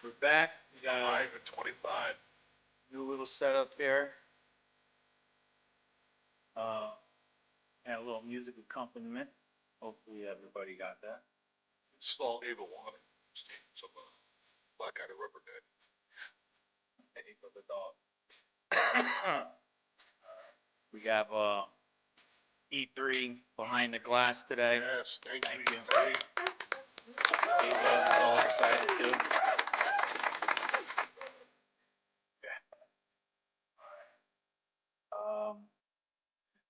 We're back. We got a 5 and 25. new little setup here. And a little music accompaniment. Hopefully everybody got that. Small Ava water. Some black eyed rubber dead. Hey, for the dog. We have E3 behind the glass today. Yes, thank Thank you. you. A-Dub is all excited too.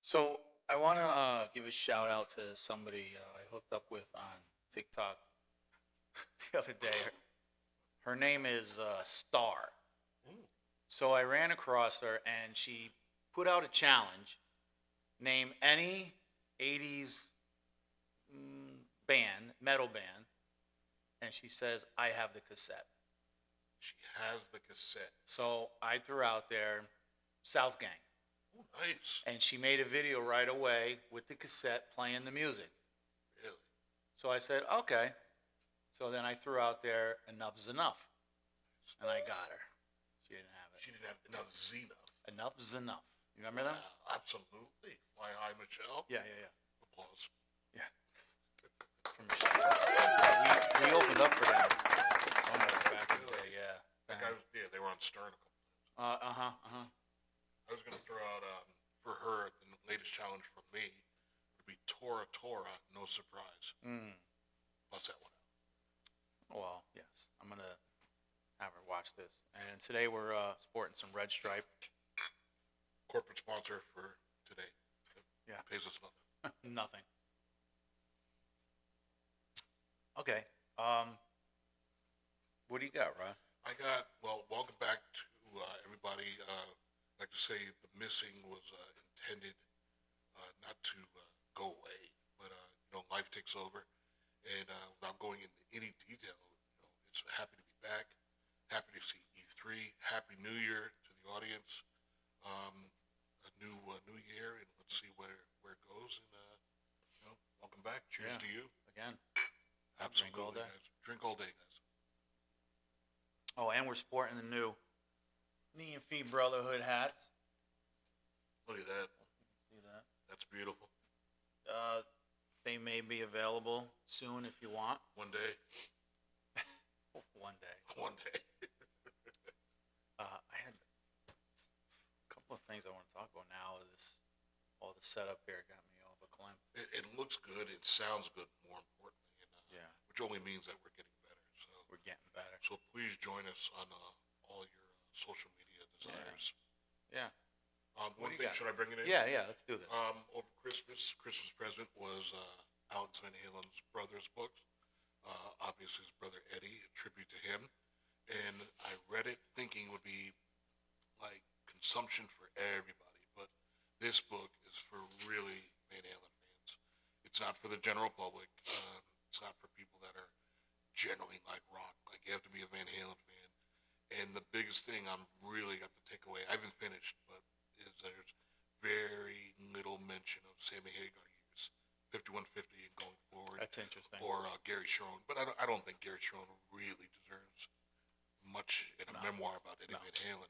So I want to give a shout out to somebody I hooked up with on TikTok the other day. Her name is Star. So I ran across her and she put out a challenge. Name any 80s band, metal band, and she says, I have the cassette. She has the cassette. So I threw out there South Gang. Oh, nice. And she made a video right away with the cassette playing the music. Really? So I said, okay. So then I threw out there Enough's Enough. And I got her. She didn't have it. She didn't have enough enough. Enough's Enough. You remember them? Absolutely. Fly High Michelle. Yeah. Applause. Yeah. From Michelle. We opened up for them somewhere back in the day, yeah. That guy was, they were on Stern a couple times. I was going to throw out, for her, the latest challenge from me would be Tora Tora, No Surprise. Bust that one out. Well, yes. I'm going to have her watch this. And today we're sporting some Red Stripe. Corporate sponsor for today. Yeah. Pays us nothing. Nothing. Okay. What do you got, Ron? Welcome back to everybody. I'd like to say the missing was intended not to go away, but life takes over, and without going into any detail, it's happy to be back, happy to see E3, happy New Year to the audience, a new year, and let's see where it goes, and welcome back. Cheers to you again. Absolutely, drink all day. Guys. Drink all day, guys. Oh, and we're sporting the new Nee&FeeBrotherhood hats. Look at that. See that? That's beautiful. They may be available soon if you want. One day. One day. One day. I had a couple of things I want to talk about now. All the setup here got me off a climb. It looks good. It sounds good, more importantly. And, which only means that we're getting better. So we're getting better. So please join us on all your social media desires. Yeah. One thing, should I bring it in? Yeah, let's do this. Over Christmas present was Alex VanHalen's brother's book. Obviously, his brother Eddie, a tribute to him. And I read it thinking it would be like consumption for everybody. But this book is for really Van Halen fans. It's not for the general public. It's not for people that are generally like rock. Like, you have to be a Van Halen fan. And the biggest thing I'm really got to take away, I haven't finished, but is there's very little mention of Sammy Hagar years, 5150 and going forward. That's interesting. Or Gary Sharon. But I don't think Gary Sharon really deserves much in a memoir about Eddie Van Halen.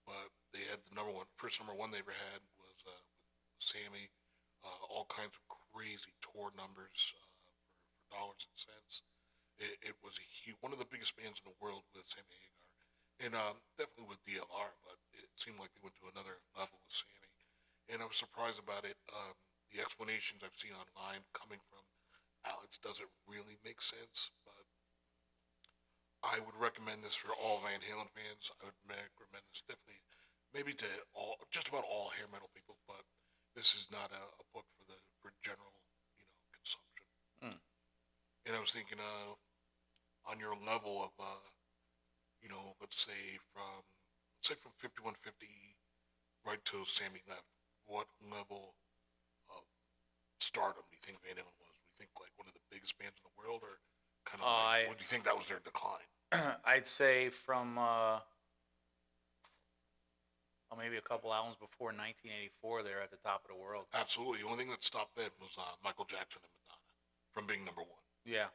But they had the first number one they ever had was with Sammy. All kinds of crazy tour numbers for dollars and cents. It was one of the biggest bands in the world with Sammy Hagar. And definitely with DLR, but it seemed like they went to another level with Sammy. And I was surprised about it. The explanations I've seen online coming from Alex doesn't really make sense, but I would recommend this for all Van Halen fans. I would recommend this definitely, maybe to just about all hair metal people, but this is not a book for general, consumption. And I was thinking, on your level of, let's say from 5150 right till Sammy left, what level of stardom do you think Van Halen was? Do you think like one of the biggest bands in the world, or kind of or do you think that was their decline? I'd say from maybe a couple albums before 1984, they're at the top of the world. Absolutely. The only thing that stopped them was Michael Jackson and Madonna from being number one. Yeah.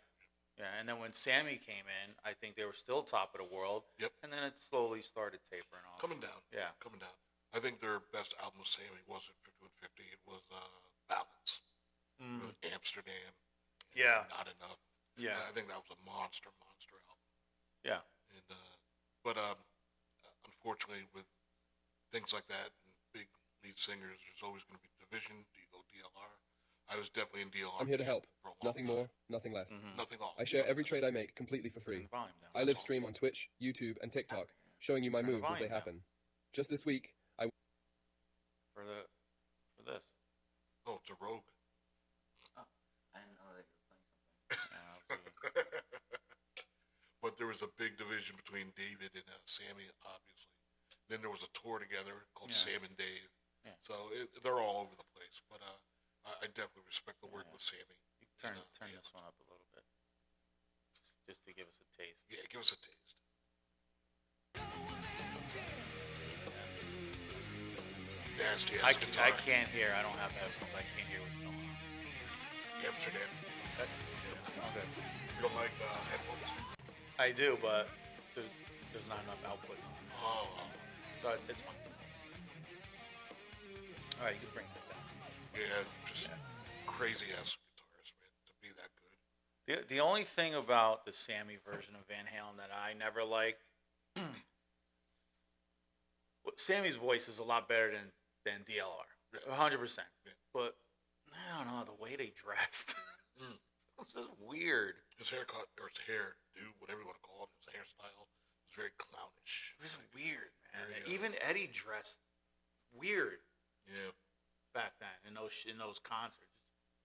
Yeah, and then when Sammy came in, I think they were still top of the world. Yep. And then it slowly started tapering off. Coming down. Yeah. Coming down. I think their best album with Sammy wasn't 5150. It was Balance. With Amsterdam. Yeah. Not Enough. Yeah. I think that was a monster album. Yeah. And but unfortunately, with things like that and big lead singers, there's always going to be division. Do you go DLR? I was definitely in DLR. I'm here to help. For a long Nothing time. more, nothing less. Nothing off. I share every trade I make completely for free. Turn the volume down. I live stream on Twitch, YouTube, and TikTok, showing you my Turn the moves as they volume down. happen. Just this week, I For this. Oh, it's a Rogue. I didn't know that you were playing something. But there was a big division between David and Sammy, obviously. Then there was a tour together called Yeah. Sam and Dave. Yeah. So they're all over the place. But I definitely respect the work Yeah. with Sammy. You can And, turn yeah. this one up a little bit. Just to give us a taste. Yeah, give us a taste. Nasty I ass guitar. can't hear. I don't have headphones. I can't hear what's going on. Amsterdam. Okay. You don't like headphones? I do, but there's not enough output. Oh, So it's fine. All right, you can bring that down. yeah, just crazy ass guitars, man, to be that good. The only thing about the Sammy version of Van Halen that I never liked, well, Sammy's voice is a lot better than DLR, Yeah. 100%. Yeah. But I don't know the way they dressed. Mm. It was just weird. His haircut, or his hair, dude, whatever you want to call it, his hairstyle was very clownish. It was weird, man. Very, And even Eddie dressed weird Yeah. back then in those concerts.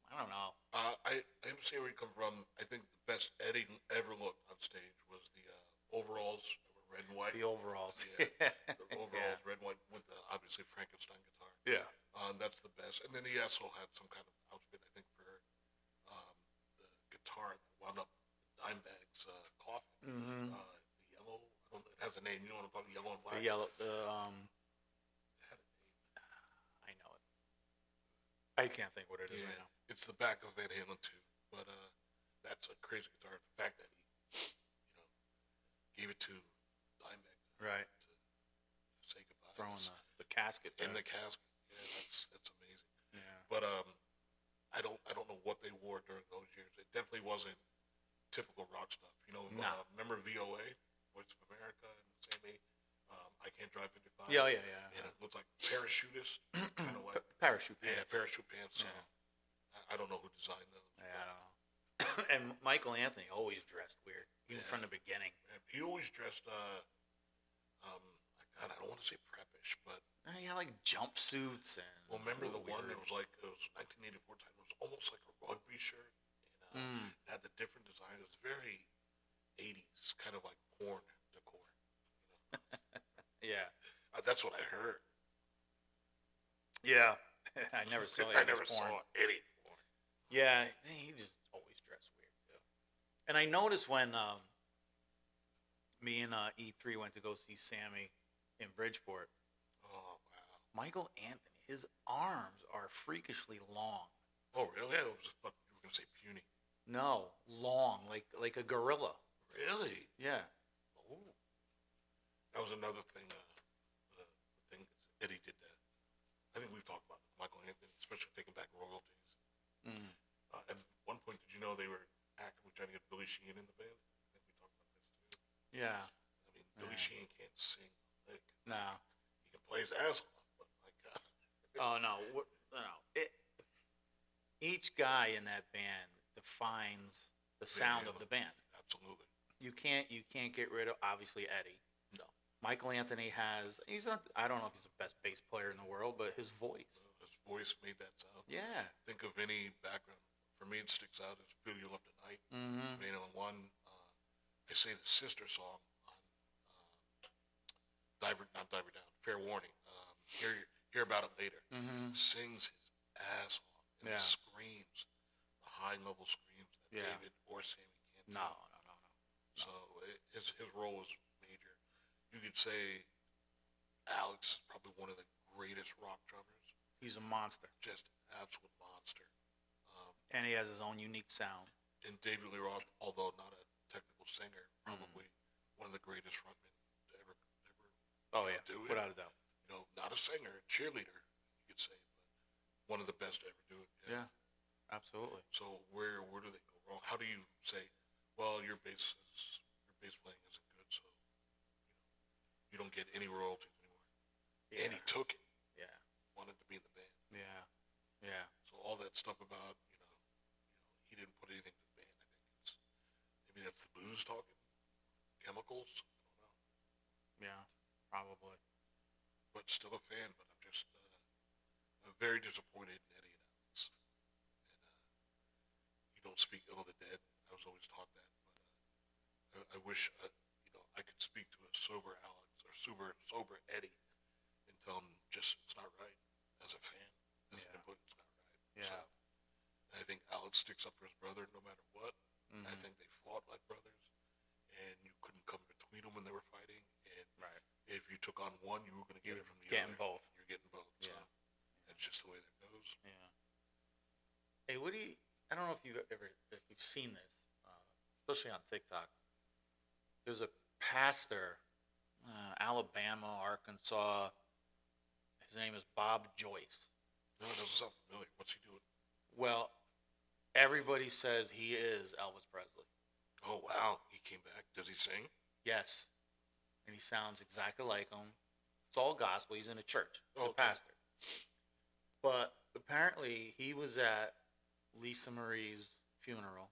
I don't know. I understand where you come from. I think the best Eddie ever looked on stage was the overalls, red and white. The overalls. Yeah. The overalls, red and white, with the obviously Frankenstein guitar. Yeah. That's the best. And then he also had some kind of outfit, I think, for the guitar that wound up in Dimebag's coffin. Mm-hmm. The yellow, I don't know, it has a name. You know what I'm talking about? Yellow and black. The yellow. It had a name. I know it. I can't think what it is Yeah. right now. It's the back of Van Halen too. But that's a crazy guitar. The fact that he, gave it to Dimebag Right. to say goodbye. Throwing the casket in there. the casket. Yeah, that's amazing. Yeah. But I don't know what they wore during those years. It definitely wasn't typical rock stuff. No. Remember VOA, Voice of America, and Sammy, I Can't Drive 55. Yeah. And it looked like parachutist, kind of like Parachute pants. yeah, parachute pants. So Yeah. I don't know who designed those. Yeah, I don't know. And Michael Anthony always dressed weird, even Yeah. from the beginning. He always dressed, God, I don't want to say preppish, but He had like jumpsuits and. well, remember the one weird. that was like it was 1984 time. It was almost like a rugby shirt. And, it had the different design. It was very 80s, kind of like porn decor. Yeah. That's what I heard. Yeah. I never saw it. I never saw any porn. Yeah, he just always dressed weird too. And I noticed when me and E3 went to go see Sammy in Bridgeport, Oh wow. Michael Anthony, his arms are freakishly long. Oh really? I was thought you were gonna say puny. No, long, like a gorilla. Really? Yeah. Oh. That was another thing. The thing Eddie did that. I think we've talked about it. Michael Anthony, especially taking back royalties. Mm. At one point, did you know they were actively trying to get Billy Sheehan in the band? I think we talked about this too. Yeah. I mean, Billy Yeah. Sheehan can't sing. Like, No. he can play his ass off, but like, Oh no. No. Each guy in that band defines the sound of the band. absolutely. You can't get rid of obviously Eddie. No. Michael Anthony he's not, I don't know if he's the best bass player in the world, but his voice. His voice made that sound. Yeah. Think of any background. For me, it sticks out as Feel Your Love Tonight. Mm-hmm. One, I say the sister song on not Diver Down, Fair Warning. Hear About It Later. Mm-hmm. Sings his ass off and Yeah. screams, the high level screams that Yeah. David or Sammy can't do. No. So his role was major. You could say Alex is probably one of the greatest rock drummers. He's a monster. Just absolute monster. And he has his own unique sound. And David Lee Roth, although not a technical singer, probably one of the greatest frontmen to ever Oh you know, yeah, do it. without a doubt. You know, not a singer, a cheerleader, you could say, but one of the best to ever do it. Yeah, absolutely. So where do they go wrong? How do you say, well, your bass playing isn't good, so you don't get any royalties anymore. Yeah, And he took it, yeah, wanted to be in the band. yeah, yeah, So all that stuff about he didn't put anything to the band. I think it's maybe that's the booze talking, chemicals. I don't know, yeah, probably. but still a fan. But I'm just very disappointed in Eddie and Alex. And you don't speak ill of the dead. I was always taught that, but I wish I could speak to a sober Alex or sober Eddie and tell him just it's not right as a fan, as an Yeah. input, it's not right. Yeah. So, and I think Alex sticks up for his brother no matter what. Mhm. I think they fought like brothers, and you couldn't come between them when they were fighting. And Right. if you took on one, you were going to get it from the Getting other. both. You're getting both. So Yeah. that's just the way that goes. Yeah. Hey, what do you? I don't know if you've seen this, especially on TikTok. There's a pastor, Alabama, Arkansas. His name is Bob Joyce. No, it doesn't sound familiar. What's he doing? Well, everybody says he is Elvis Presley. Oh wow, he came back. Does he sing? Yes, and he sounds exactly like him. It's all gospel. He's in a church. He's a Okay. pastor. But apparently, he was at Lisa Marie's funeral.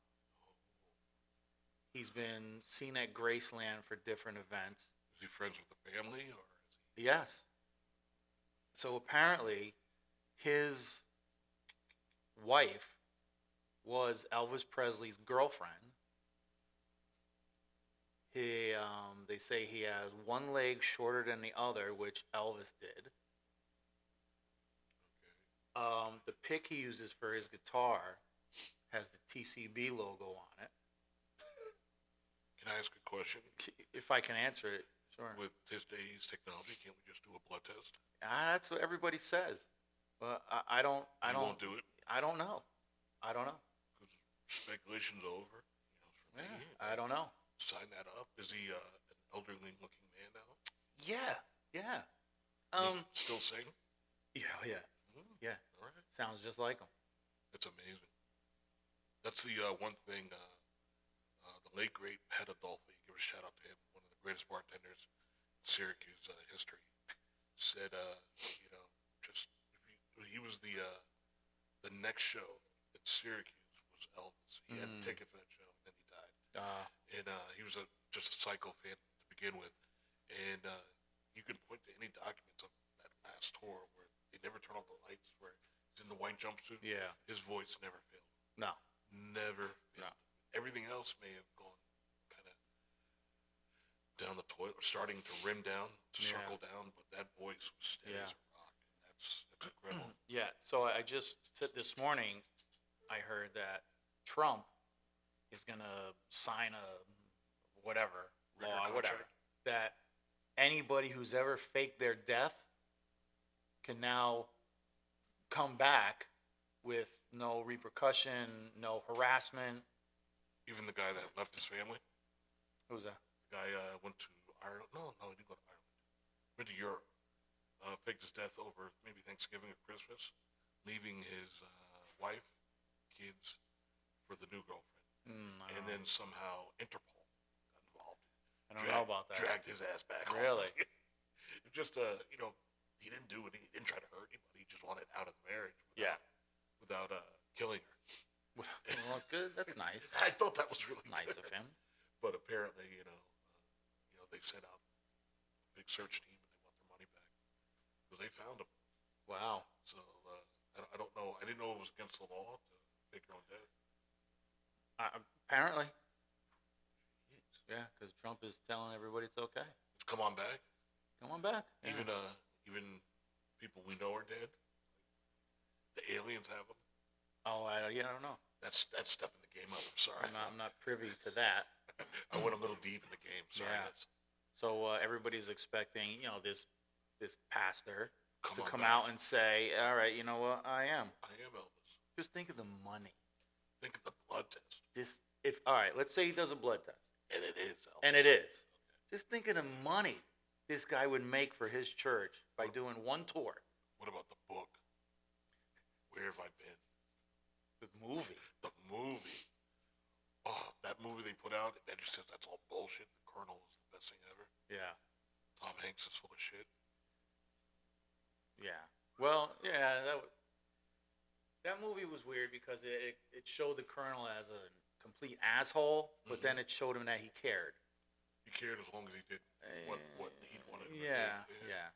He's been seen at Graceland for different events. Is he friends with the family, or is he? Yes. So apparently, his wife was Elvis Presley's girlfriend. They say he has one leg shorter than the other, which Elvis did. The pick he uses for his guitar has the TCB logo on it. Can I ask a question? If I can answer it, sure. With today's technology, can't we just do a blood test? That's what everybody says, but I don't. You won't do it I don't know. I don't know. because speculation's over. For Yeah, me, I don't know. sign that up. Is he an elderly-looking man now? Yeah, yeah. Can he still sing? Yeah, yeah, Mm, yeah. all right, Sounds just like him. that's amazing. That's the one thing. The late great Pat Adolphi, give a shout out to him, one of the greatest bartenders in Syracuse history, said, just he was the next show at Syracuse was Elvis. He had a ticket for that show, and then he died. And he was just a psycho fan to begin with. And you can point to any documents of that last tour where they never turn off the lights, where he's in the white jumpsuit. Yeah. His voice never failed. No. Never failed. No. Everything else may have gone kind of down the toilet, or starting to rim down, to Yeah. circle down, but that voice was steady Yeah. as a rock. And that's incredible. Yeah. So I just said this morning, I heard that Trump is gonna sign a whatever Record law, whatever, contract. that anybody who's ever faked their death can now come back with no repercussion, no harassment. Even the guy that left his family, Who's that? the guy went to Ireland. No, he didn't go to Ireland. Went to Europe. Faked his death over maybe Thanksgiving or Christmas, leaving his wife, kids for the new girlfriend. And then somehow Interpol got involved. I don't know about that. Dragged his ass back home. Really? It's just, he didn't do it. He didn't try to hurt anybody. He just wanted out of the marriage without killing her. Well, good. That's nice. I thought that was really Nice good. of him. But apparently, they sent out a big search team and they want their money back. So they found him. Wow. So I don't know. I didn't know it was against the law to fake your own death. Apparently. Yeah, because Trump is telling everybody it's okay. Come on back. Come on back. Yeah. Even people we know are dead. The aliens have them. Oh, I don't know. That's stepping the game up. I'm sorry. I'm not privy to that. I went a little deep in the game. Sorry. Yeah. Guys. So everybody's expecting, this pastor to on come back. out and say, "All right, you know what? I am." I am Elvis. Just think of the money. Think of the blood test. all right, let's say he does a blood test, And it is. and it is. Just think of the money this guy would make for his church by doing one tour. What about the book? Where have I been? The movie. The movie. Oh, that movie they put out, that just says that's all bullshit. The Colonel was the best thing ever. Yeah. Tom Hanks is full of shit. Yeah. Well, yeah, that movie was weird because it showed the Colonel as a complete asshole, but then it showed him that he cared. He cared as long as he did what he wanted to Yeah, do. yeah.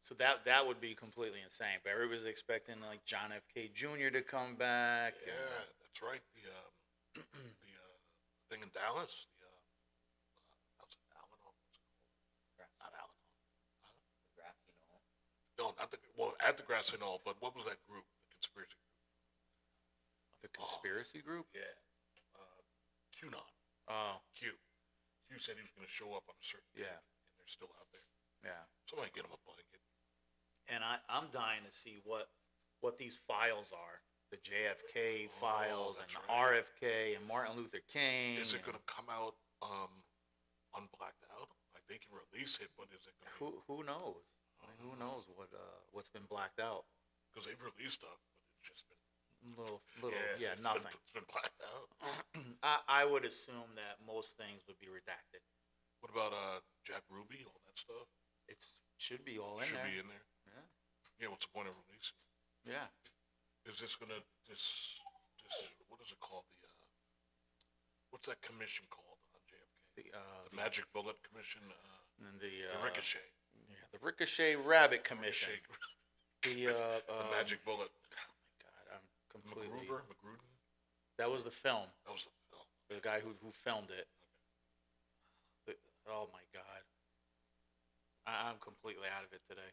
So that would be completely insane. But everybody's expecting like John F. K. Jr. to come back. Yeah, that's right. The thing in Dallas. How's it? Al-Anon? What's it called? Not Al-Anon. Grassy knoll. No, not at the Grassy Knoll, but what was that group? The conspiracy group. The conspiracy group? Yeah. QAnon. Oh, Q. Q said he was going to show up on a certain day, yeah, and they're still out there. yeah. Somebody get him a blanket. And I'm dying to see what these files are. The JFK files and that's the right. RFK and Martin Luther King. Is it going to come out unblacked out? Like they can release it, but is it going to? Who knows? I mean, who knows what's been blacked out? Because they've released stuff, but it's just been Little, it's nothing. It's been blacked out. I would assume that most things would be redacted. What about Jack Ruby? All that stuff It should be all in should there. be in there. Yeah. Yeah. What's the point of releasing? Yeah. Is this gonna this what is it called? What's that commission called on JFK? The Magic Bullet Commission. And The Ricochet. Yeah, the Ricochet Rabbit Commission. Ricochet. The The Magic Bullet. Oh my God, I'm completely. MacGruber. That was the film. That was the film. The guy who filmed it. Oh my God. I'm completely out of it today.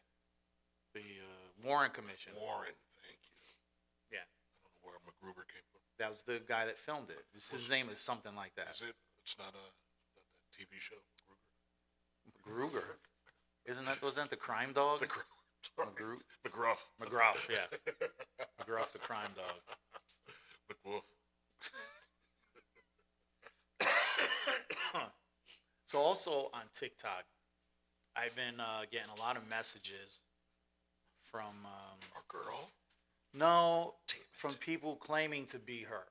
The Warren Commission. Warren, thank you. Yeah. I don't know where MacGruber came from. That was the guy that filmed it. His name is something like that. Is it? It's not that TV show, Gruger. Wasn't that the crime dog? The McGruff. McGruff, yeah. McGruff the crime dog. McWolf. So also on TikTok, I've been getting a lot of messages from Our girl. no, Damn it. from people claiming to be her.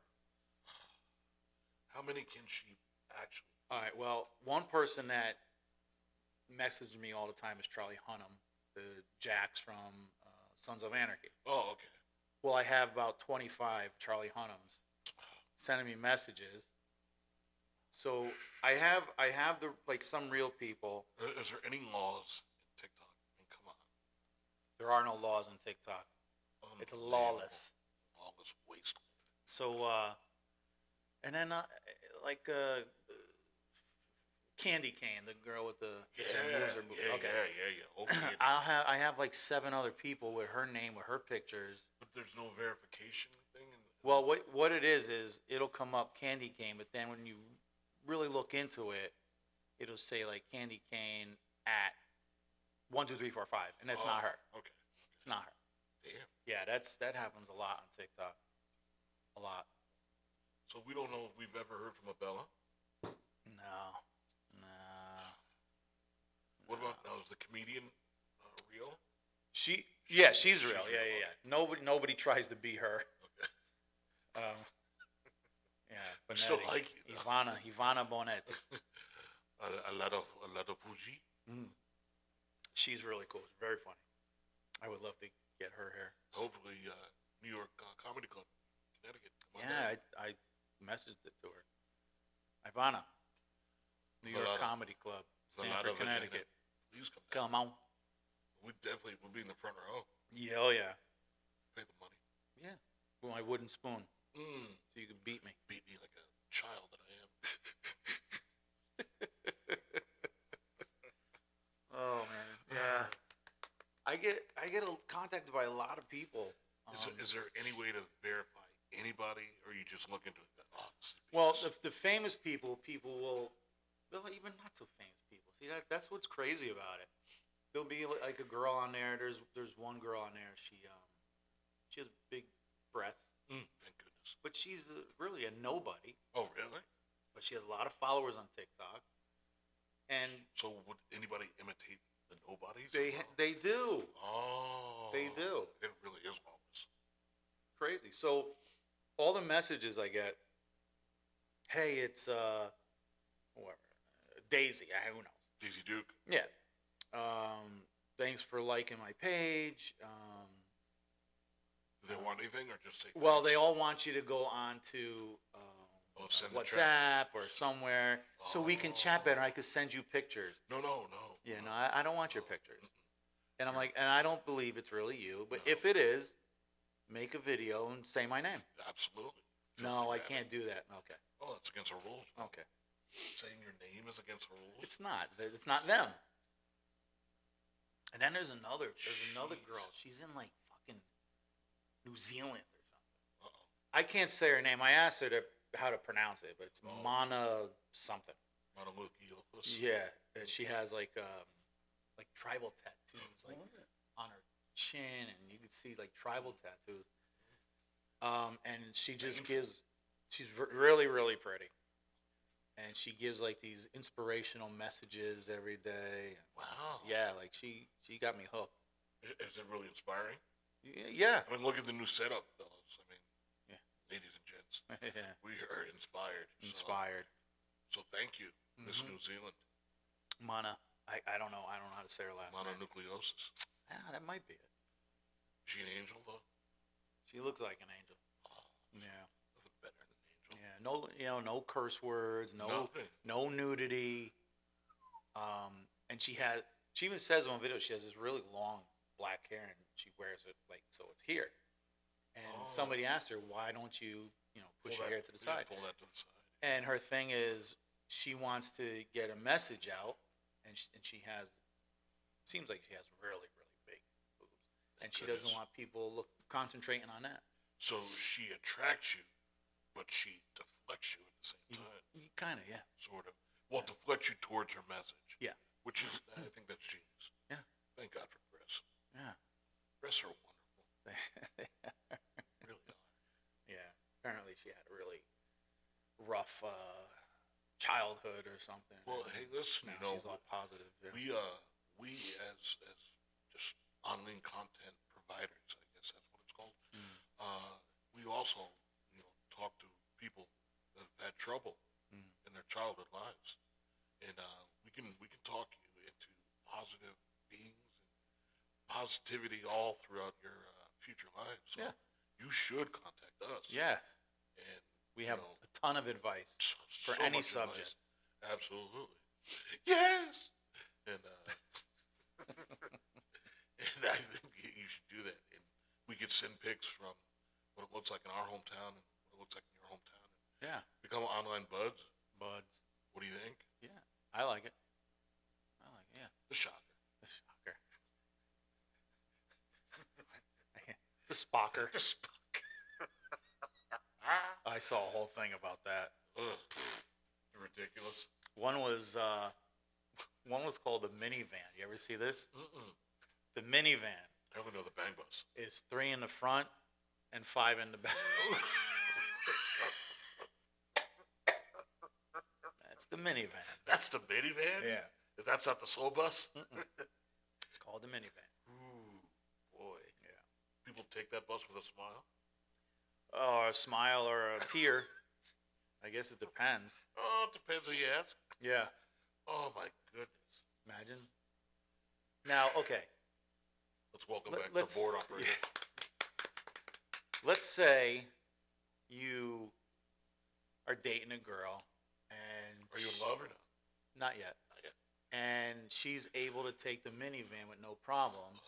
How many can she actually? All right. Well, one person that messages me all the time is Charlie Hunnam, the Jax from Sons of Anarchy. Oh, okay. Well, I have about 25 Charlie Hunnams sending me messages. So I have some real people. Is there any laws in TikTok? I mean, come on. There are no laws on TikTok. It's lawless. Lawless waste. So and then Candy Cane, the girl with the loser boob. Okay. Yeah. Okay. I have like 7 other people with her name, with her pictures. But there's no verification thing. Well, what it is it'll come up Candy Cane, but then when you really look into it, it'll say like Candy Cane at 1 2 3 4 5, and that's not her. Okay. It's not her. Damn. Yeah, that happens a lot on TikTok. A lot. So we don't know if we've ever heard from a Bella. No. What about now? Is the comedian real? She's real. real, Yeah. Nobody tries to be her. Okay. Yeah. I still Bonetti. like you. Though. Ivana Bonetti. a lot of Fuji. She's really cool. She's very funny. I would love to get her here. Hopefully, New York Comedy Club, Connecticut. Come on Yeah, down. I messaged it to her. Ivana, New York Comedy Club, Stamford, Connecticut. Please come down. Come on. We definitely will be in the front row. Yeah, oh yeah. Pay the money. Yeah. With my wooden spoon, so you can beat me. Beat me like a child that I am. Oh man. Yeah. I get contacted by a lot of people. Is there any way to verify anybody, or you just look into it? Well, the famous people will, even not so famous people. See, that's what's crazy about it. There'll be like a girl on there. There's one girl on there. She has big breasts. Thank goodness. but she's really a nobody. Oh, really? But she has a lot of followers on TikTok, and So would anybody imitate the nobodies? they do. Oh. They do. It really is marvelous. Crazy. So all the messages I get, hey, it's whoever, Daisy. Who knows? Daisy Duke. Yeah. Thanks for liking my page. Do they want anything or just say? Well, thanks? they all want you to go on to Send the chat. WhatsApp or somewhere so we can chat better. I could send you pictures. No. Yeah, no, I don't want your pictures. And I'm like, and I don't believe it's really you. But if it is, make a video and say my name. Absolutely. No, I Filthy can't rabbit. do that. Okay. Oh, that's against the rules. Okay. Saying your name is against the rules. It's not. It's not them. And then there's another girl. She's in like fucking New Zealand or something. Uh-oh. I can't say her name. I asked her how to pronounce it, but it's Oh. Mana something. Monolocus. Yeah, and she has like tribal tattoos like on her chin, and you can see like tribal tattoos. And she just gives. She's really really pretty, and she gives like these inspirational messages every day. Wow. Yeah, like she got me hooked. Is it really inspiring? Yeah. I mean, look at the new setup, fellas. I mean, Yeah. ladies and gents, Yeah. we are inspired. Inspired. So thank you, Miss Mhm. New Zealand. Mana. I don't know. I don't know how to say her last name. Mononucleosis. Ah, that might be it. Is she an angel though? She looks like an angel. Oh, Yeah. nothing better than an angel. Yeah. No, no curse words. Nothing. No nudity. And she even says on video she has this really long black hair and she wears it like so it's here. And somebody asked her, why don't you push your hair to the side? Pull that to the side. And her thing is she wants to get a message out, and she has seems like she has really really big boobs, and she doesn't Goodness. want people concentrating on that. So she attracts you, but she deflects you at the same time. Kind of, yeah. Sort of. Well, deflects you towards her message. Yeah. Which is, I think that's genius. Yeah. Thank God for breasts. Yeah. Breasts are wonderful. Really are. Yeah. Apparently she had a really rough childhood or something. Well, hey, listen, Now she's all positive. Yeah. we as just online content providers, I guess that's what it's called. We also, talk to people that have had trouble in their childhood lives, and we can talk you into positive beings and positivity all throughout your future lives. So Yeah. you should contact us. Yes. And We have a ton of advice. For so any much advice. subject. Absolutely. Yes. And and I think you should do that. And we could send pics from what it looks like in our hometown and what it looks like in your hometown. Yeah. Become online buds. Buds. What do you think? Yeah. I like it. Yeah. The shocker. The shocker. The spocker. The spocker. I saw a whole thing about that. Ugh. Ridiculous. One was called the minivan. You ever see this? Mm-mm. The minivan I only know the bang bus. is 3 in the front and 5 in the back. That's the minivan. That's the minivan? Yeah. That's not the soul bus? It's called the minivan. Ooh, boy. Yeah. People take that bus with a smile? Or a smile or a tear. I guess it depends. Oh, it depends who you ask. Yeah. Oh, my goodness. Imagine. Now, okay. Let's welcome Let- back let's- the board operator. Let's say you are dating a girl and Are you in love or not? not yet. Not yet. And she's able to take the minivan with no problem.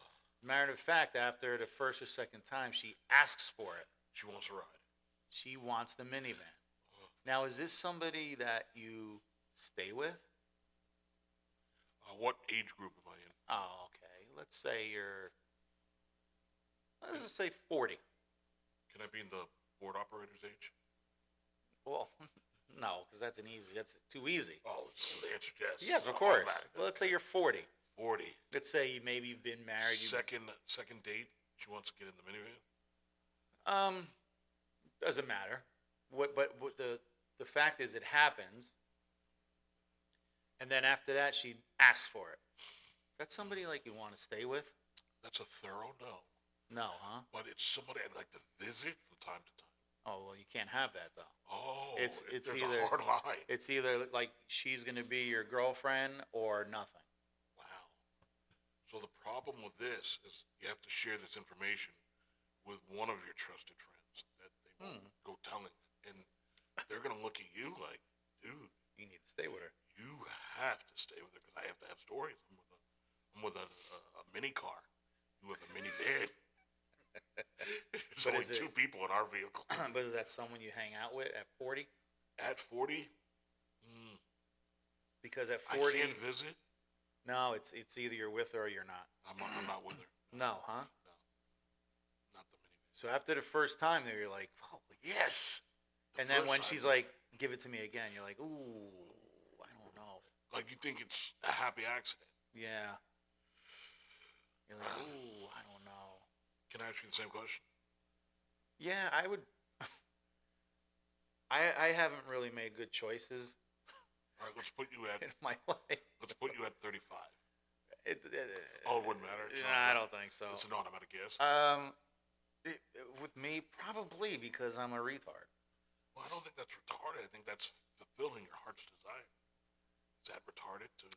Matter of fact, after the first or second time, she asks for it. She wants a ride. She wants the minivan. Now, is this somebody that you stay with? What age group am I in? Oh, okay. Let's say let's say 40. Can I be in the board operator's age? Well, no, because that's too easy. Oh, so the answer is yes. Yes, of course. Automatic. Well, let's say you're 40. 40. Let's say maybe you've been married. Second date, she wants to get in the minivan? Doesn't matter. What the fact is, it happens, and then after that, she asks for it. Is that somebody like you want to stay with? That's a thorough no. No, huh? But it's somebody I'd like to visit from time to time. Oh well, you can't have that though. Oh, It's there's either a hard line. it's either like she's gonna be your girlfriend or nothing. Wow. So the problem with this is you have to share this information with one of your trusted friends that they won't go telling, and they're gonna look at you like, dude, You need to stay with her. you have to stay with her because I have to have stories. I'm with a mini car. You have a minivan. There's But only is it- two people in our vehicle. But is that someone you hang out with at 40? At 40, Because at I 40, can't visit. no, it's either you're with her or you're not. I'm not with her. No, huh? No, not the minivan. So after the first time, there you're like, oh yes. The And then first when time, she's like, give it to me again, you're like, ooh, I don't know. like you think it's a happy accident. Yeah. You're like, ooh, I don't know. Can I ask you the same question? Yeah, I would. I haven't really made good choices All right, let's put you at in my life. 35. It, Oh, it wouldn't matter? It's Nah, I don't think so. It's an automatic guess. With me, probably because I'm a retard. Well, I don't think that's retarded. I think that's fulfilling your heart's desire. Is that retarded to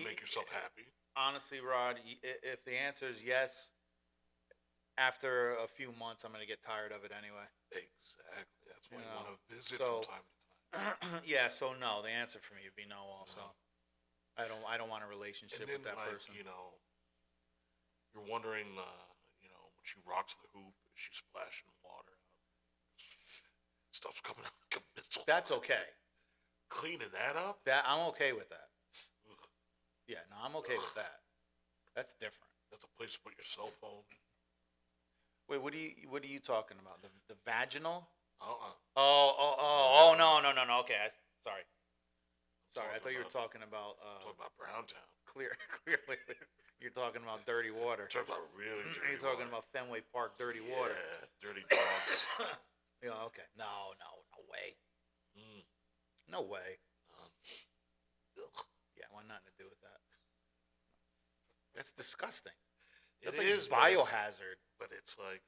make yourself happy? Honestly, Rod, if the answer is yes, after a few months, I'm going to get tired of it anyway. Exactly. That's why you You know, want to visit so- from time to time. Yeah, so no, the answer for me would be no. Also, No. I don't want a relationship And then, with that like, person. you're wondering, when she rocks the hoop, is she splashing water out? Stuff's coming out like a missile. That's okay. Cleaning that up? That I'm okay with that. Ugh. Yeah, no, I'm okay with that. That's different. That's a place to put your cell phone. Wait, what are you talking about? The vaginal? Uh-uh. Oh, no. Okay, sorry. Sorry, I talking thought you were about- talking about Talking about Browntown. clearly you're talking about dirty water. Talking about really dirty You're talking water. about Fenway Park dirty water. Yeah, dirty dogs. Yeah, okay. No way. Mm. No way. Ugh. Yeah, I want nothing to do with that. That's disgusting. It That's like is, biohazard. but it's like,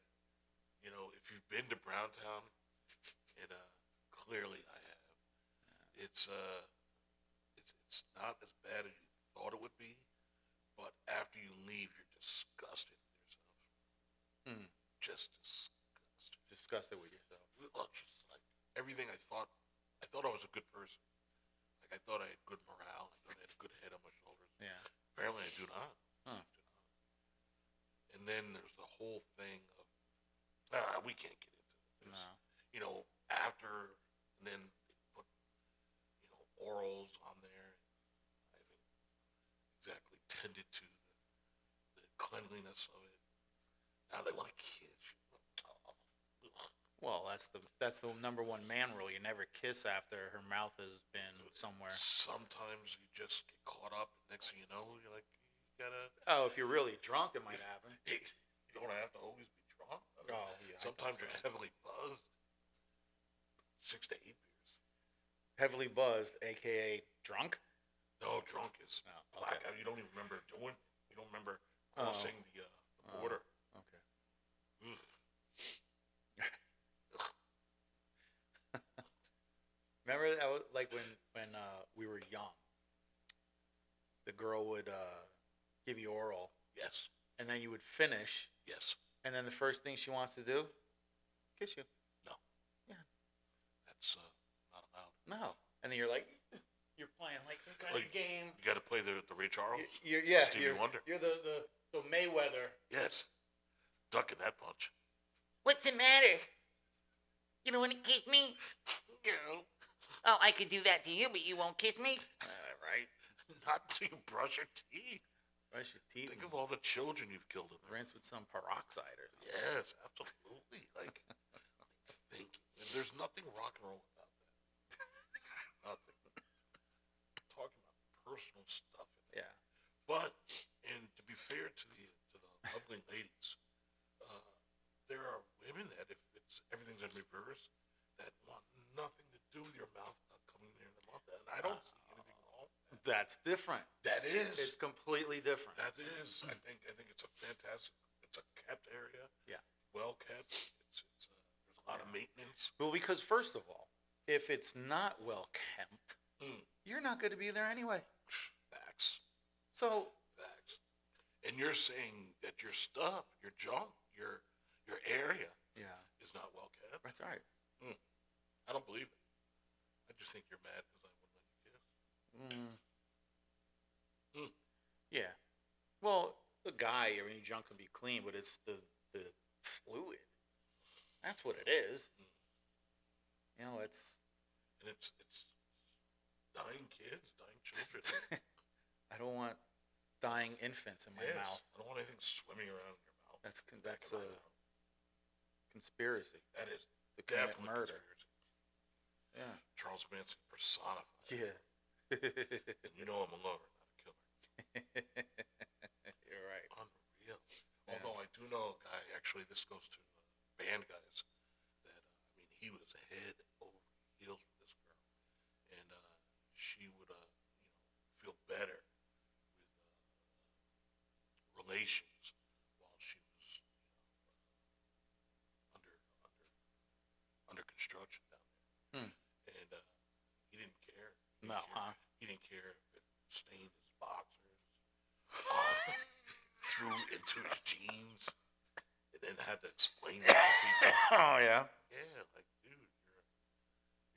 if you've been to Browntown, and clearly I have, it's not as bad as you thought it would be, but after you leave, you're disgusted with yourself. Just disgusted. Disgusted with yourself. Look, just like everything I thought I was a good person. Like I thought I had good morale. I thought I had a good head on my shoulders. Yeah. Apparently I do not. Huh. I do not. And then there's the whole thing of, we can't get into this. No. After, and then they put, orals on there. I haven't exactly tended to the cleanliness of it. Now they want to kiss you. Well, that's the number one man rule. You never kiss after her mouth has been somewhere. Sometimes you just get caught up. Next thing you know, you're like, you gotta. Oh, if you're really drunk, it might happen. Hey, you don't have to always be drunk. Oh, yeah. I Sometimes thought you're so. heavily buzzed. 6 to 8 beers. Heavily buzzed, aka drunk. No, drunk is Oh, okay. blackout. You don't even remember doing. You don't remember Oh. crossing the border. Okay. Ugh. Remember that was like when we were young. The girl would give you oral, Yes. and then you would finish, Yes. and then the first thing she wants to do, kiss you. That's not allowed. No, and then you're like, you're playing like some kind of Like, game. You got to play the Ray Charles. You're Stevie Wonder. You're the Mayweather. Yes. Ducking that punch. What's the matter? You don't want to kiss me? No. Oh, I could do that to you, but you won't kiss me? Right. Not till you brush your teeth. Brush your teeth. Think and of all the children you've killed in there. rinse with some peroxide or something. Yes, absolutely. Like, thinking. And there's nothing rock and roll about that. Nothing. Talking about personal stuff. Yeah. But, and to be fair to the lovely ladies, there are women that if everything's in reverse that want nothing to do with your mouth not coming near the mouth. And I don't see anything wrong with that. That's different. That is. It's completely different. That is. I think it's a fantastic. It's a kept area. Yeah. Well kept. There's a lot of maintenance. Well, because first of all, if it's not well kept, you're not going to be there anyway. Facts. So, Facts. And you're saying that your stuff, your junk, your area yeah, is not well kept. that's right. I don't believe it. I just think you're mad because I wouldn't let you kiss. Yeah. Well, the guy, I mean, junk can be clean, but it's the fluid. That's what it is. You know, it's And it's dying kids, dying children. I don't want dying infants in my Yes. mouth. I don't want anything swimming around in your mouth. That's Back a of my mouth. conspiracy That is to commit definitely murder. conspiracy. Yeah. Charles Manson personified. Yeah. And you know I'm a lover, not a killer. You're right. Unreal. Although I do know a guy, actually this goes to band guys, that, he was head over heels for this girl. And she would, feel better with relations while she was, under construction down there. And he didn't care. No, huh? He didn't care if it stained his boxers, threw into his jeans, and then had to explain that to people. Oh yeah. Yeah, like, dude,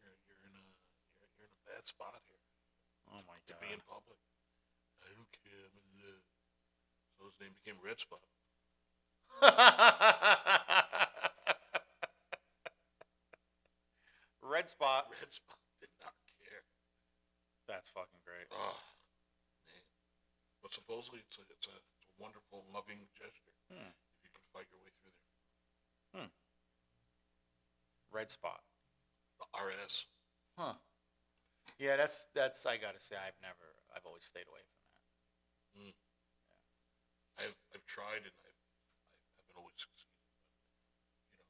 you're in a bad spot here Oh my to god. be in public. I don't care. So his name became Red Spot. Red spot. Red Spot did not care. That's fucking great. Oh, man. But supposedly it's a wonderful, loving gesture if you can fight your way through there. Red spot. The RS. Huh. Yeah, that's I gotta say I've always stayed away from that. I've tried and I haven't always succeeded. But,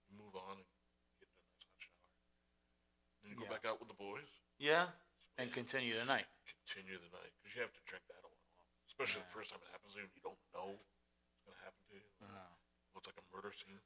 you move on and get in a nice hot shower. Then you go back out with the boys. Yeah. And continue the night. Continue the night. Because you have to drink that all off. Especially the first time it happens to you and you don't know what's going to happen to you. Well, it's like a murder scene.